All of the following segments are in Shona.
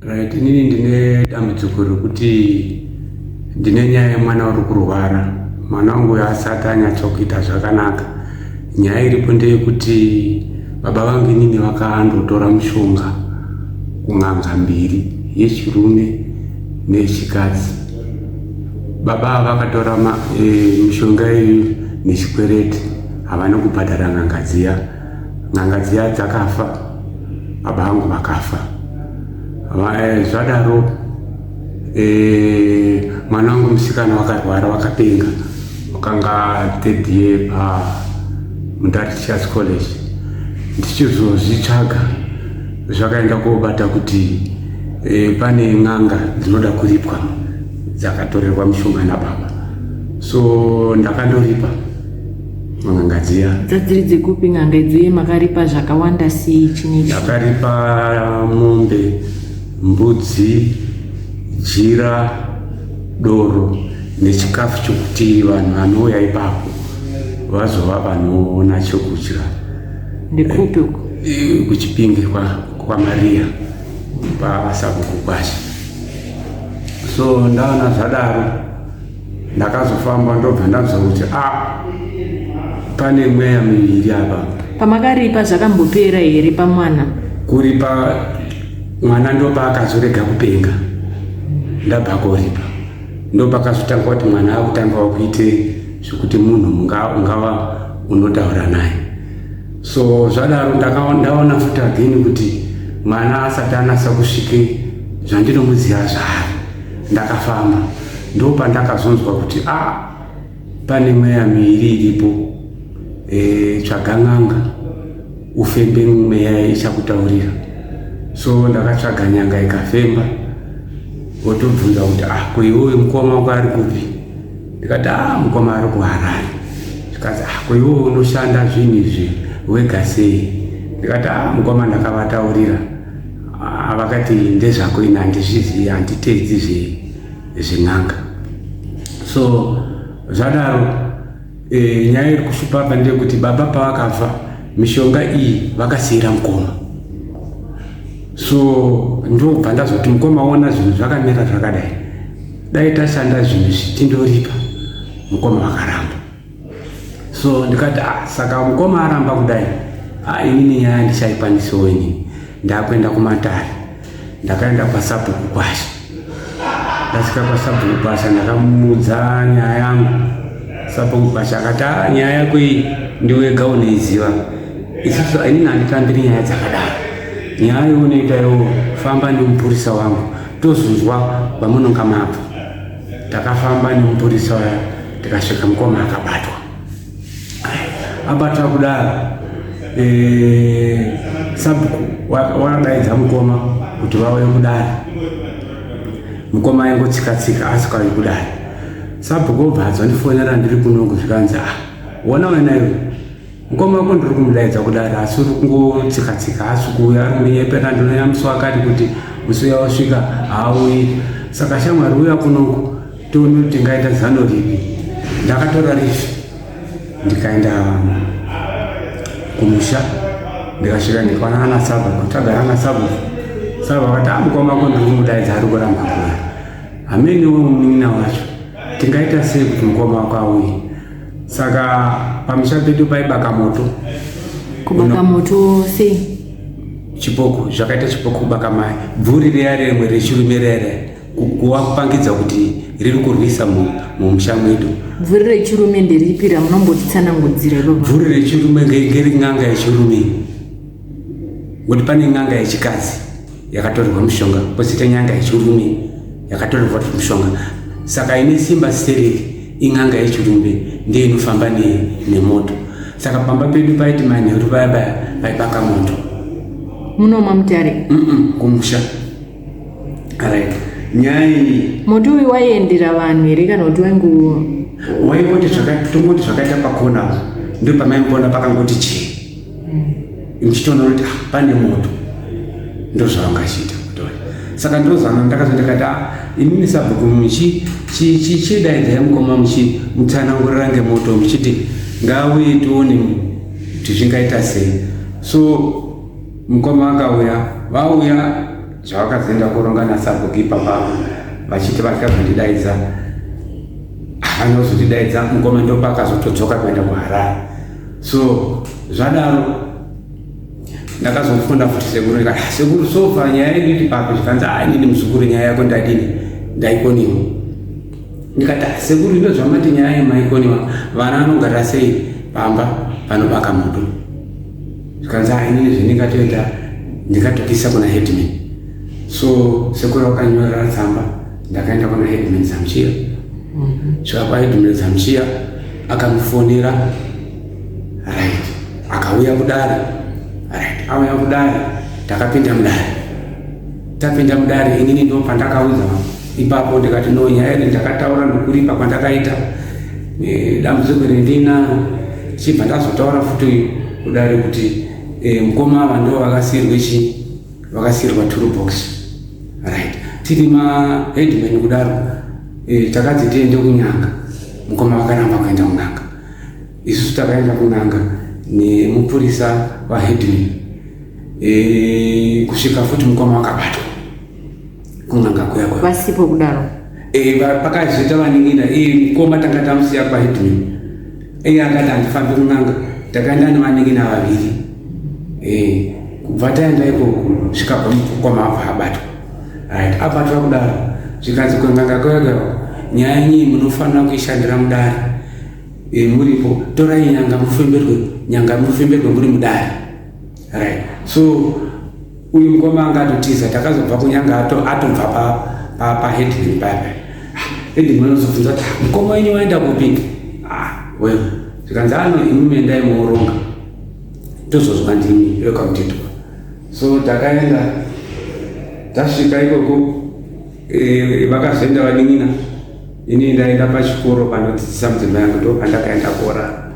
Right, inini ndine dambudziko rekuti ndine nyaya yemwana uri kurwara. Mwana wangu asati anyatsokuita zvakanaka. Nyaya iripo ndeyekuti baba vangu inini vakandotora mushonga kun'anga mbiri, yechirume neyechikadzi. Baba vakatora mishonga iyi nechikwereti, havana kubhadhara n'anga dziya. N'anga dziya dzakafa, baba vangu vakafa. Zvadaro mwana wangu musikana wakarwara, wakapenga, wakanga third year paMundare Teachers College. Ndichizozvitsvaga zvakaenda kobata kuti pane n'anga dzinoda kuripwa dzakatorerwa mushonga nababa, so ndakandoripa n'anga dziya. Dzadziri dzekupi n'anga idzi? Makaripa zvakawanda sei? Ndakaripa mombe, mbudzi, jira, doro nechikafu chokuti vanhu vanouya ipapo vazova vanoona chokudya. Ndikupi uko? Kuchipinge kwa Maria paSabhuku Kwasha. So ndaona zvadaro, ndakazofamba ndobva ndabva kuti pane mweya miviri apa. Pamakaripa zvakambopera here pamwana? Kuripa mwana ndopaakazorega kupenga, ndabva koripa ndopakazotanga kuti mwana akutangawo kuite zvokuti munhu ungava unotaura naye. So zvadaro ndaona futi again kuti mwana asati anasa kusvike zvandinomuziva zvaari, ndakafamba ndopandakazonzwa kuti pane mweya miviri iripo, tsvaga n'anga ufembe mweya ichakutaurira. So ndakatsvaga nyanga ikafemba, otobvunza kuti koiwewe mukoma wako ari kupi? Ndikati mukoma ari kuHarare. Zvikazi koiwewe unoshanda zvinhu izvi wega sei? Ndikati mukoma ndakavataurira, vakati ndezvako ina handizvizivi, handitedzi zven'anga. So zvadaro nyaya iri kushupa apa ndeyekuti baba pavakafa mishonga iyi vakasiyira mukoma. So ndobva ndazoti mukoma ona zvinhu zvakamira zvakadai, dai tashanda zvinhu izvi tindoripa. Mukoma vakaramba. So ndikati saka mukoma aramba kudai, inini nyaya ndichaikwanisawo inini. Ndakuenda kuMatare, ndakaenda paSabhuku Kwasha. Ndasvika paSabhuku Kwasha ndakamudza nyaya yangu. Sabhuku Kwasha akati nyaya yako iyi ndiwega unoiziva, isusu inini handitambiri nyaya dzakadaro. Nyaya yaunoita iwo famba nemupurisa wangu tozonzwa pamunonga mabva. Takafamba nemupurisa waya, tikasvika mukoma akabatwa. Abatwa kudaro, Sabhuku wadaidza mukoma kuti vauye kudare. Mukoma aingotsika-tsika asikauyi kudare. Sabhuku obva adzondifonera ndiri kunongo zvikanzi wona wena iwe mukoma wako ndiri kumudaidza kudare asi uri kungotsika-tsika, asi kuuya ari kumenyepera. Ndinonyamisa akati kuti musi uya wasvika haauyi. Saka shamwari uya kunongo tione kuti tingaita zano ripi. Ndakatora rifi ndikaenda kumusha, ndikasvika ndikaonana naSabhuku, tagara naSabhuku. Sabhuku akati mukoma wako ndiri kumudaidza ari kuramba kuuya. Hameniwo munin'ina wacho, tingaita sei kuti mukoma wako auye? Saka pamusha pedu paibaka moto. Kubaka moto sei? Chipoko, zvakaita chipoko kubaka mai. Bvuri riya rimwe rechirume rere kuvapangidza kuti riri kurwisa mumusha mwedu. Bvuri rechirume nderipi ramunombotitsanangudzira ivo? Bvuri rechirume ngeri n'anga yechirume. Ngoti pane n'anga yechikadzi yakatorerwa mushonga, pozoita n'anga yechirume yakatorerwa mushonga. Saka ine simba stereki in'anga yechirume ndiyo inofamba nemoto. Saka pamba pedu paiti manheru paya paibaka moto. Munoma Mutare? Kumusha. Alright. Nyaya iyi moto uyu waiendera vanhu here kana kuti waingoti tongoti zvakaita pakona ndo pamaimboona pakangoti chii. Ndichitoona kuti pane moto ndo zvavangachita. Saka ndozana ndakazondikati inini Sabhuku muchidaidzai mukoma mutsanangurira ngemoto muchiti ngauye tione kuti zvingaita sei. So mukoma akauya, vauya zvavakazoenda koronga nasabokipa pavo vachiti vakazondidaidza vanozondidaidza mukoma ndo pakazotodzoka kuenda kuHarare. So zvadaro ndakazofunda futi sekuru ndikati sekuru sofa nyaya yedu iti papi zvikanzi inini muzukuru nyaya yako ndadini ndaikoniwa. Ndikati sekuru ndo zvamati nyaya yemaikoniwa vana vanogara sei pamba panobaka moto. Zvikanzi inini zvendingatoita ndikatokisa kuna headman. So sekuru wakanyorera tsamba ndakaenda kuna headman Zamchira. Zvakapa headman Zamchira akamufonera right akauya kudare right auya kudare takapinda mudare tapinda mudare inini ndo pandakauza ipapo ndikati no nyaya ine ndakataura ndokuripa kwandakaita dambudziko rendina chibva ndazotaura futi kudare kuti mukoma ava ndo vakasiyirwa toolbox right tiri headman kudaro takati tiende kunyanga mukoma vakaramba kuenda kunanga. Isusu takaenda kunanga nemupurisa waHeadman kusvika futi mukoma wakabatwa kunanga kuya vasipo kudaro pakazoita vaningina mukoma tanga tamusiya kwaHeadman akati handifambi kunanga. Takaenda nevaningina vaviri kubva taenda ikoko kusvika pamukoma abva abatwa right abatwa kudaro zvikanzi kunanga kuya nyaya yenyu munofanira kuishandira mudare muripo torai nyanga mufemberwe muri mudare right. So uyu mukoma angatotiza takazobva kunyanga atobva paHeadman papa Headman anozobvunza kuti mukoma wenyu waenda kupi well zvikanzi imimi endai mooronga tozozwa ndimi rekwautitwa. So takaenda tasvika ikoko vakazoenda vadingina ini ndaenda pachikoro panodzidzisa mudzimai yangu ndo pandakaenda korara.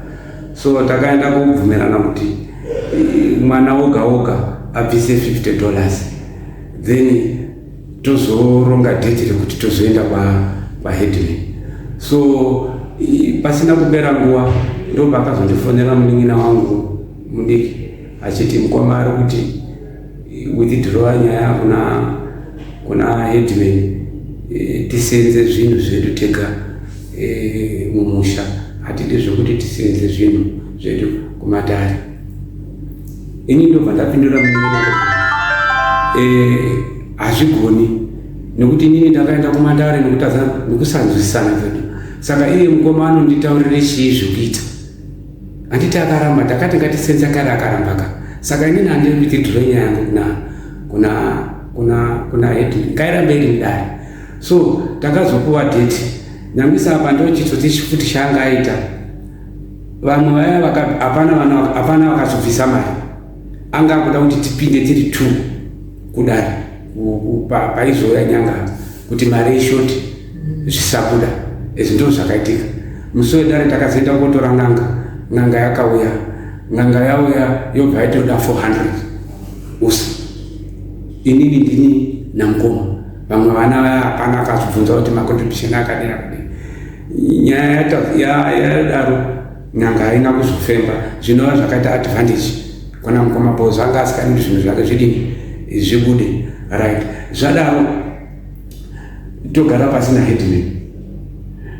So takaenda kubvumirana kuti mwana woga woga abvise $50 then tozoronga date rekuti tozoenda kwaHeadman. So pasina kupera nguva ndo pakazondifonera munin'ina wangu mudiki achiti mukoma ari kuti withdraw nyaya kuna Headman tisenze zvinhu zvedu tega mumusha hatidi zvokuti tisenze zvinhu zvedu kumadare. Ini ndobva ndapindura munin'ina hazvigoni nekuti inini ndakaenda kumadare nekusanzwisisana zvedu. Saka iye mukoma anonditaurire chii zvokuita handiti akaramba takati ngatisenze kare akarambaka. Saka inini handiri withdraw nyaya yangu kuna Headman ngairambe iri mudare. So takazopuwa date nyangwisa apa ndo chitsotsi futi chaanga aita vamwe vaya hapana vakazobvisa mari anga kuda kuti tipinde tiri 2 kudare paizoya nyanga kuti mari ishoti zvisabuda. Izvi ndo zvakaitika. Musi wedare takazoenda kotora n'anga yakauya. N'anga yauya yobva yaitoda 400 usa inini ndini namukoma. Vamwe vana vaya hapana akazobvunza kuti macontribution akadini nyaya yadaro n'anga haina kuzofemba zvinova zvakaita advantage kuna mukoma bhozi anga asikadi zvinhu zvake zvidini zvibude right. Zvadaro togara pasina Headman.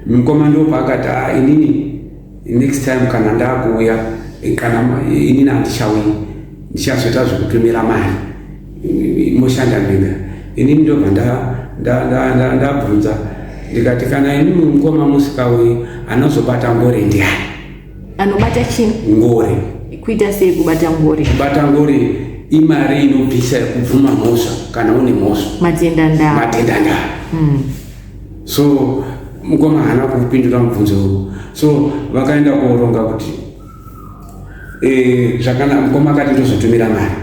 Mukoma ndo paakati inini next time kana ndakuuya kana inini handichauyi ndichazoita zvokutumira mari moshanda ndega. Inini ndobva ndabvunza ndikati kana ini mukoma musikauyi anozobata ngore ndiani? Anobata chii? Ngore. Kuita sei kubata ngore? Kubata ngore imari inobvisa kubvuma mhosva kana une mhosva matenda ndaa. So mukoma haana kupindura mubvunzo uyu. So vakaenda koronga kuti zvakanaka mukoma akati ndozotumira mari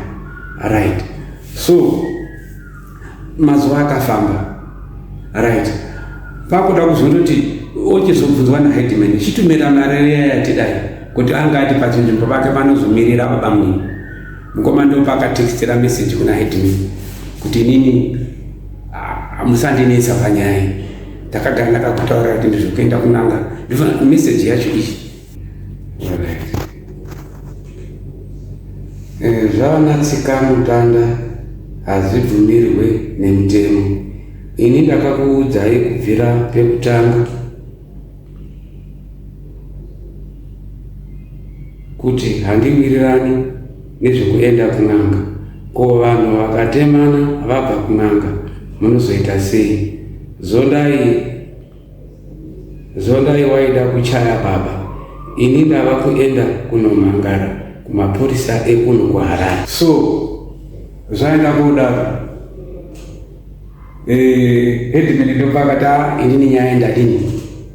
right. So mazuva akafamba right pakuda kuzondoti ochizobvunzwa naHeadman chitumira mari yatidai kuti anga ati pachinzvimbo pake panozomirira babamwe. Mukoma ndo pakatextira message kuna Headman kuti nini musandinetsa panyaya takagara ndakakutaurira kuti ndizvokuenda kunanga ndifana message yacho iyi zvava natsika mutanda hazvibvumirwe nemutemo. Ini ndakakuudzai kubvira pekutanga kuti handiwirirani nezvekuenda kun'anga. Ko vanhu vakatemana vabva kun'anga munozoita sei? Zondai waida kuchaya baba, ini ndava kuenda kunomangara kumapurisa ekuno kuHarare. So zvaenda kudaro headman ndopakata inini nyaya ndadini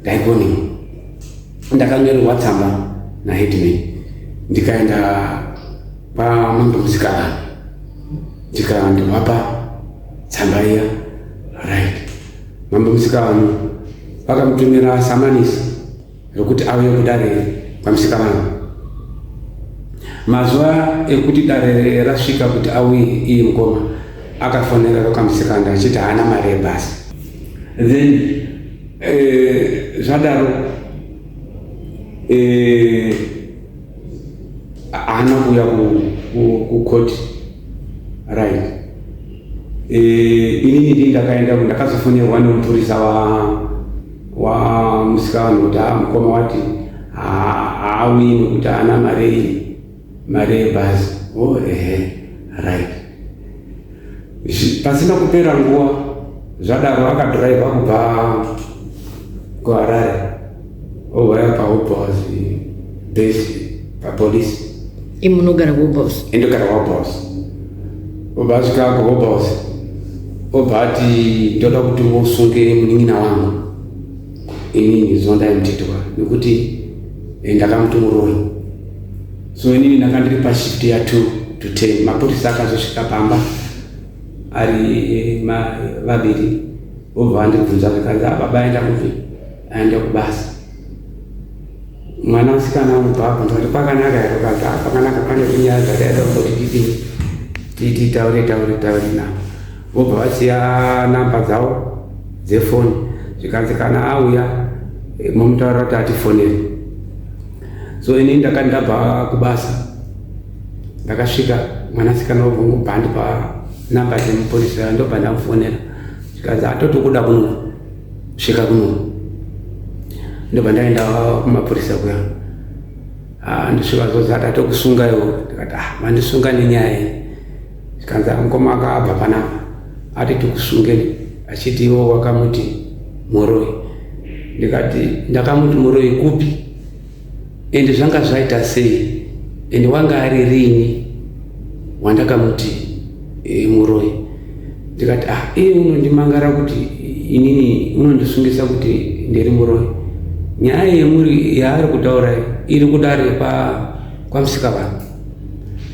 ndaikoniwa. Ndakanyorerwa tsamba naheadman ndikaenda pamambo musikana ndikandovapa tsamba iya. Right, mambo musikana vakamutumira samanisi rokuti auye kudare pamusikana. Mazuva ekuti dare rasvika kuti auye iye mukoma akafonera kamusikana achiti haana mari yebhasi. Then zvadaro haana kuuya kukoti. Right, inini ndi ndakaenda ndakazofonerwa nemupurisa wa musikana kuti mukoma wati haauyi nekuti haana mari yebhasi. Right, pasina kupera nguva zvadaro akadhiraivha kubva kuHarare ovaya paHobhouse base papolisi. Imunogara kuHobhouse? Indogara kuHobhouse. Obva asvika kuHobhouse obva ati ndoda kuti usunge munin'ina wangu. Inini Zondai Mutitwa nekuti ndakamutumuroi. So inini ndakandiri pashift ya 2 to 10. Mapurisa akazosvika pamba ari vaviri obva andibvunza zvikanzi baba aenda kupi? Aenda kubasa. Mwana musikana mubva ndoti pakanaka here? Ukanzi pakanaka, pane nyaya dzakaita kuti titaure navo. Vobva vasiya namba dzavo dzefoni zvikanzi kana auya momutaurira kuti atifonere. So ini ndakandabva kubasa ndakasvika mwanasikana wabva pa namba dzemupurisa ndobva ndamufonera zvikanzi atoti kuda kunosvika kuno. Ndobva ndaenda kumapurisa kuya ndosvika zvozi atatokusunga iwo. Ndikati mandisunga nenyaya iyi? Zvikanzi mukoma akabva panapa ati tikusungeni achiti iwo wakamuti Muroi. Ndikati ndakamuti Muroi kupi? Ende zvanga zvaita sei? Ende wanga ari rini wandakamuti Muroi? Ndikati iye unondimangara kuti inini unondisungisa kuti ndiri Muroi. Nyaya yemuri yaari kutaura iri kudare kwamusikana.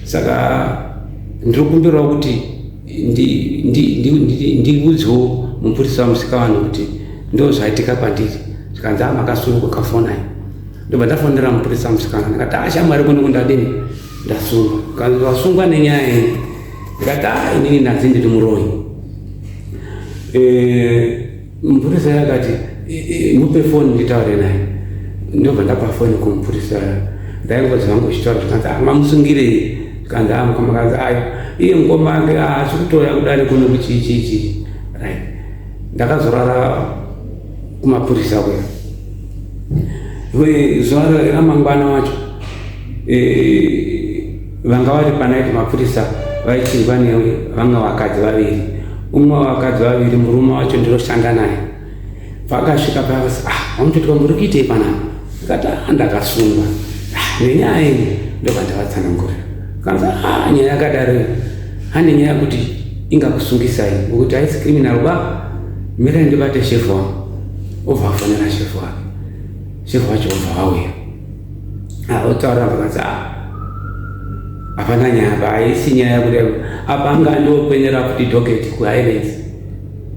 Saka ndiri kumbirawo kuti ndiudzwewo mupurisa wamusikana kuti ndo zvaitika kwandiri. Zvikanzi makasunguka fonai. Ndobva ndafonera mupurisa wamusikana ndikati shamwari kuno kundadini ndasungwa. Zvikanzi wasungwa nenyaya iyi? Ndikati inini nanzi ndiri Muroi. Mupurisa yakati mupe foni nditaure naye. Ndobva ndapa foni kumupurisa ndaingodzi vangu uchitaura zvikanzi mamusungirei? Zvikanzi mukoma kanzi iye mukoma ake haasi kutoya kudare kuno kuchiichiichi. Right, ndakazorara kumapurisa kuya. Zuva ramangwana wacho vanga vari panaiti mapurisa vaichirwa nevamwe vakadzi vaviri. Umwe wakadzi vaviri murume wacho ndiroshanda naye. Vakasvika pavasi vamutotwa muri kuitei panapa? Ndikati ndakasungwa nenyaya iyi. Ndobva ndavatsanangurira kanzi nyaya yakadaro hane nyaya yekuti ingakusungisai ngokuti haisi criminal mirai ndibate shefu wangu. Obva afonera shefu wake. Shefu wacho obva auya otaura vakanzi hapana nyaya apa, haisi nyaya yekuti apa anga ndokwenyera kuti doketi kuHighlands.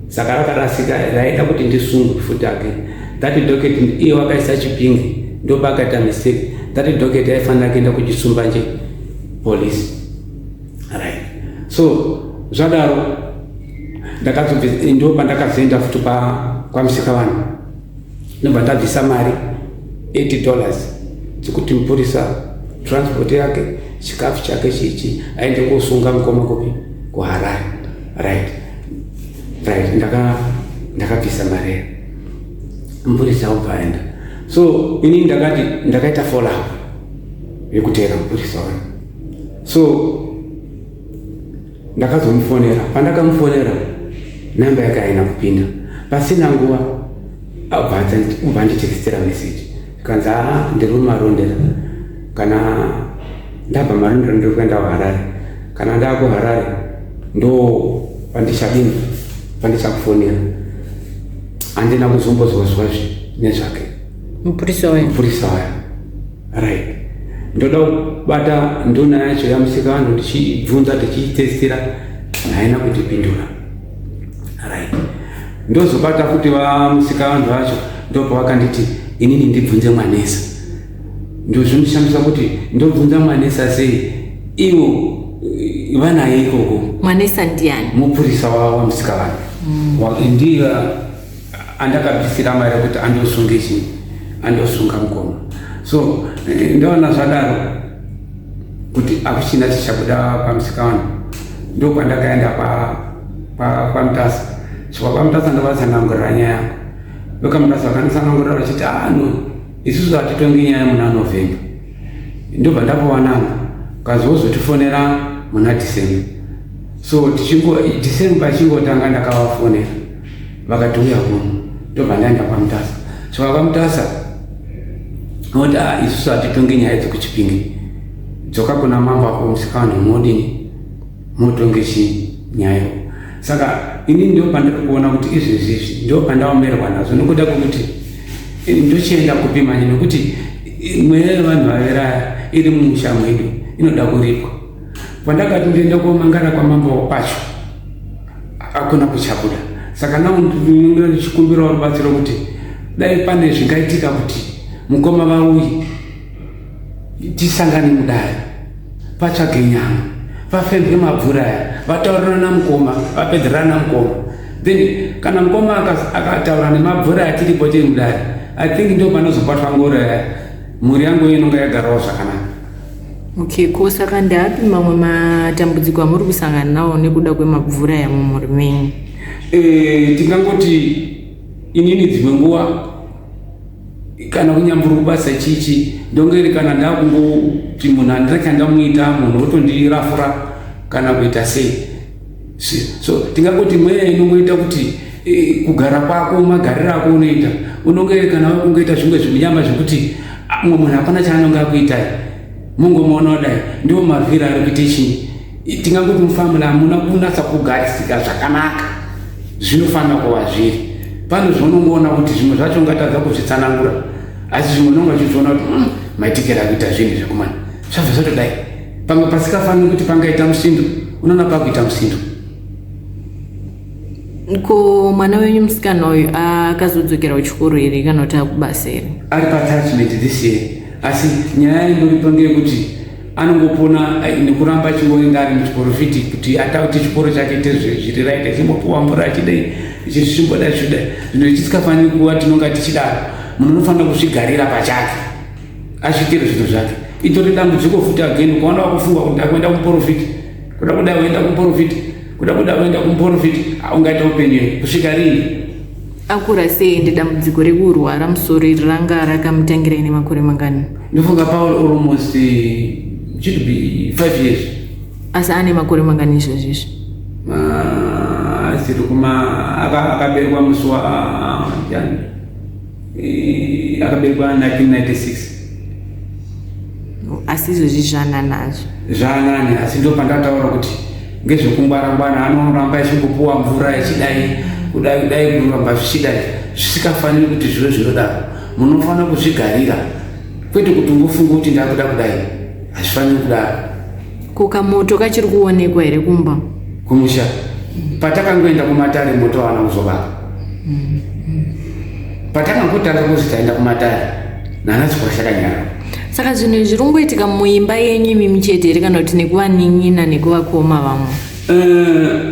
Saka rakarasika raida kuti ndisungwe futi again. That doketi iye wakaisa chipingi ndopakaita mistake. That doketi aifanira kuenda kuchisumba nje polisi. Right, so zvadaro ndopva ndakazoenda futi kwamusikana. Ndobva ndabvisa mari $80 dzekuti mupurisa transport yake chikafu chake chichi aende kosunga mukoma kupi? kuHarare. right ndakabvisa mari mupurisa ubvaenda. So ini ndakaita follow up yekutera mupurisa wani. So ndakazomufonera, pandakamufonera namba yake haina kupinda, pasina nguva ubva nditekstera message kanzi ndiri kumarondera, kana ndabva marondera ndiri kuenda kuHarare, kana ndaku Harare ndo pandichakufonera. Handina kuzombozwazwazve nezvake mupurisa waya right. Ndoda kubata nduna yacho yaMusikavanhu ndichibvunza tichitestera, haina kundipindura right. Ndozobata kuti vaMusikavanhu vacho ndopavakanditi inini ndibvunze Mwanesa. Ndozvondishamisa kuti ndobvunza Mwanesa sei, ivo vanaye ikoko. Mwanesa ndiani? Mupurisa waMusikavanhu. Ndiye andakabvisira mari kuti andosunga Mukoma. So ndaona zvadaro kuti akuchina chichabuda paMusikavanhu, ndopandakaenda paMutasa. Saka paMutasa ndakatsanangurira nyaya yangu, ndokaMutasa akanditsanangurira vachiti isusu hatitongi nyaya muna November. Ndobva ndapowananga kazozotifonera muna December. So December chingotanga ndakavafonera vakatiuya kuno, ndobva ndaenda paMutasa. Saka paMutasa oti isusu hatitongi nyaya dzekuChipinge, dzoka kuna mambo ako Musikavanhu modini motonge nyaya. Saka ini ndopandiri kuona kuti izvezvi ndopandaomerwa nazvo, nokuda kwekuti ndochienda kupimanya, nekuti mweya yevanhu vaveraya iri mumusha mwedu inoda kuripwa. Pandakati ndienda komangana kwamambo pacho akuna kuchabuda. Saka ndichikumbirawo rubatsiro kuti dai pane zvingaitika kuti Mukoma vauyi tisangane mudare, patsvage nyama, vafembe mabvura aya, vataurirana naMukoma, vapedzerana naMukoma. Then kana Mukoma akataura nemabvura atiripo tiri mudare, I think ndo panozobatwa ngoro aya, mhuri yangu inonga yagarawo zvakanaka. Okay, ko saka ndapi mamwe matambudziko amuri kusangana nawo nekuda kwemabvura aya mumhuri menyu? Tingangoti inini dzimwe nguva kana kunyambura kubasa chichi ndongeri, kana ndakungoti munhu handireka ndamuita munhu otondirafura kana kuita sei. So tingangoti mweya inongoita kuti kugara kwako, magariro ako unoita, unongeri kana wakungoita zvimwe zvimunyama zvekuti mumwe munhu hapana chaanonga akuitai, mungomuona kudai ndiwo mavhiri ari kuite chinyi. Tingangoti mufamily hamuna kunatsa kugarisika zvakanaka, zvinofanira kuva zviri. Pane zvaunongoona kuti zvimwe zvacho ungatadza kuzvitsanangura, asi zvimwe unonga uchizoona kuti maitikira akuita zvinhu zvekumana zvabva zvotodai. Pamwe pasikafaniri kuti pangaita musindo, unoona pakuita musindo. Ko mwana wenyu musikana uyu akazodzokera kuchikoro here kana kuti akubasa here? Ari pa-attachment this year, asi nyaya indoripo ngeyekuti anongopona nekuramba achingoenda ari muchiporofiti kuti atauti chikoro chake zviri right, achimbopuwa mvura achidai ichizvimbodai zvidai. Zvinhu zvisikafaniri kuva tinonga tichidaro. Munhu unofanira kuzvigarira pachake asvikire zvinhu zvake. Itori dambudziko futi again ukaona wakufunga kuti ndakuenda kumuporofiti, kuda kudai woenda kumuporofiti, kuda kudai woenda kumuporofiti, ungaita upenyu kusvika rini? Akura sei ndedambudziko rekurwara musoro iri ranga rakamutangira ine makore mangani? Ndofunga almost should be 5 years. Asi ane makore mangani izvozvizvi? Asiri akaberekwa musi akaberekwa 1996. Asi izvozvi zvananazvo zvanani, asi ndo pandataura kuti ngezvekungwarangwana anoramba echingopuwa mvura echidai kudai kuramba zvichidai zvisikafaniri kuti zviro zvinodaro. Munofanira kuzvigarira, kwete kuti ungofunga kuti ndakuda kudai, hazvifaniri kudaro. Kukamoto kachiri kuonekwa here kumba kumusha? Patakangoenda kumatare moto wana kuzobaka. Patakangotanga kuzi taenda kumatare nanatsikwashakanyara. Saka zvinhu izvi zviri kungoitika muimba yenyu imimi chete here kana kuti nekuvanin'ina nekuvakoma vamwe?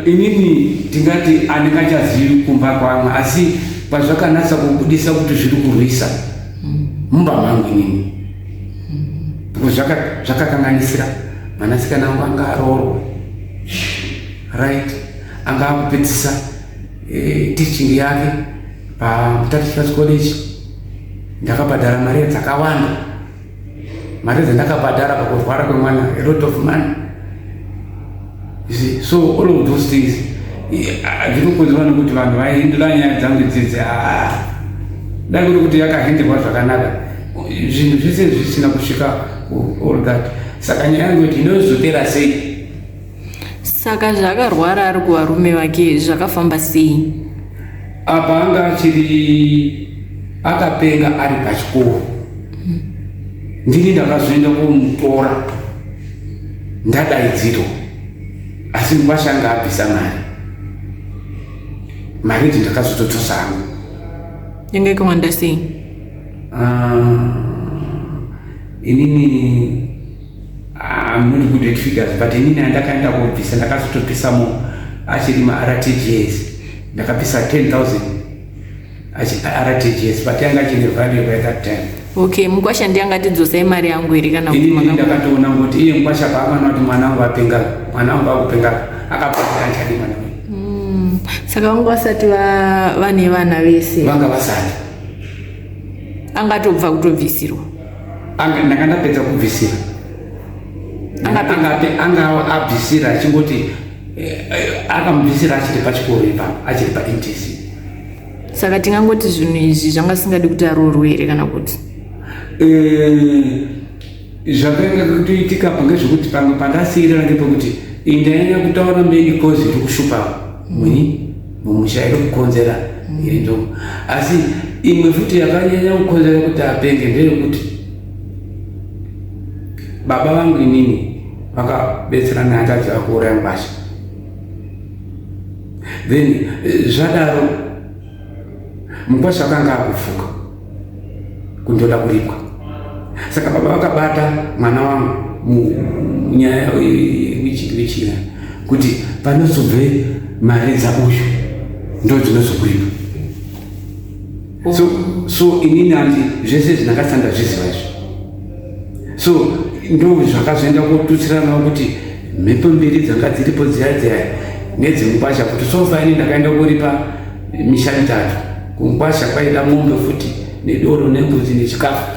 Inini tingati handingachazivi kumba kwamwe, asi pazvakanatsa kubudisa kuti zviri kurwisa mumba mangu inini, zvakakanganisira mwanasikana wangu anga aroro right. anga akupedzisa teaching yake paTaticus College. Ndakabhadhara mari dzakawanda, mari dzandakabhadhara pakurwara kwemwana, a lot of money. You see, so all of those things ndinokuziva nokuti vanhu vaihindura nyaya dzangu dzidzi dakuri kuti yakahenderwa zvakanaka, zvinhu zvese zvisina kusvika all that. Saka nyaya yangu kuti inozopera sei? Saka zvakarwara ari kuvarume vake zvakafamba sei? Apa anga akapenga ari pachikoro. Ndini ndakazoenda kumutora ndadaidzirwa, asi Mkwasha anga abvisa mari idzi ndakazototosa hangu. Inge kawanda sei? Inini I'm not good at figures, but inini andakaenda kubvisa ndakazotobvisamo achiri ma-RTGS. Ndakabvisa 10,000 RTGS, but yanga chine value by that time. Okay, Mkwasha ndiye angatidzosai mari yangu iri kana kuti manga ndakatoona kuti iye Mkwasha paamana kuti mwana wangu apenga, mwana wangu akupenga, akapata anchadi mwana wangu. Saka vangu vasati vane vana vese vanga vasati angatobva kutobvisirwa. Ndakandapedza kubvisira anga abvisira achingoti akamubvisira achiri pachikoro ipapo, achiri paNTC. Saka tingangoti zvinhu izvi zvanga singadi kuti aroorwe here kana kuti zvakanga kutoitika pange zvokuti pamwe pandasiyirira ngepekuti indanyanya kutaura mberi kozi iri kushupa mumusha iri kukonzera iri ndombo, asi imwe futi yakanyanya kukonzera kuti apenge ndeyekuti baba vangu inini vakabetserana nehanzvadzi vakuuraya Mkwasha. Then zvadaro Mkwasha akanga akufuka kundoda kuripwa, saka baba vakabata mwana wangu munyaya wichina kuti panozobve mari dzauyu ndo dzinozokuripa. So inini handi zvese zvinakasanda zviziva izvo, so ndo zvakazoenda kotutsiranawo kuti mhepo mbiri dzanga dziripo dziya nedzemkwasha, kuti sofa ini ndakaenda kuripa misha mitatu, kumkwasha kwaida mombe futi nedoro nembudzi nechikafu,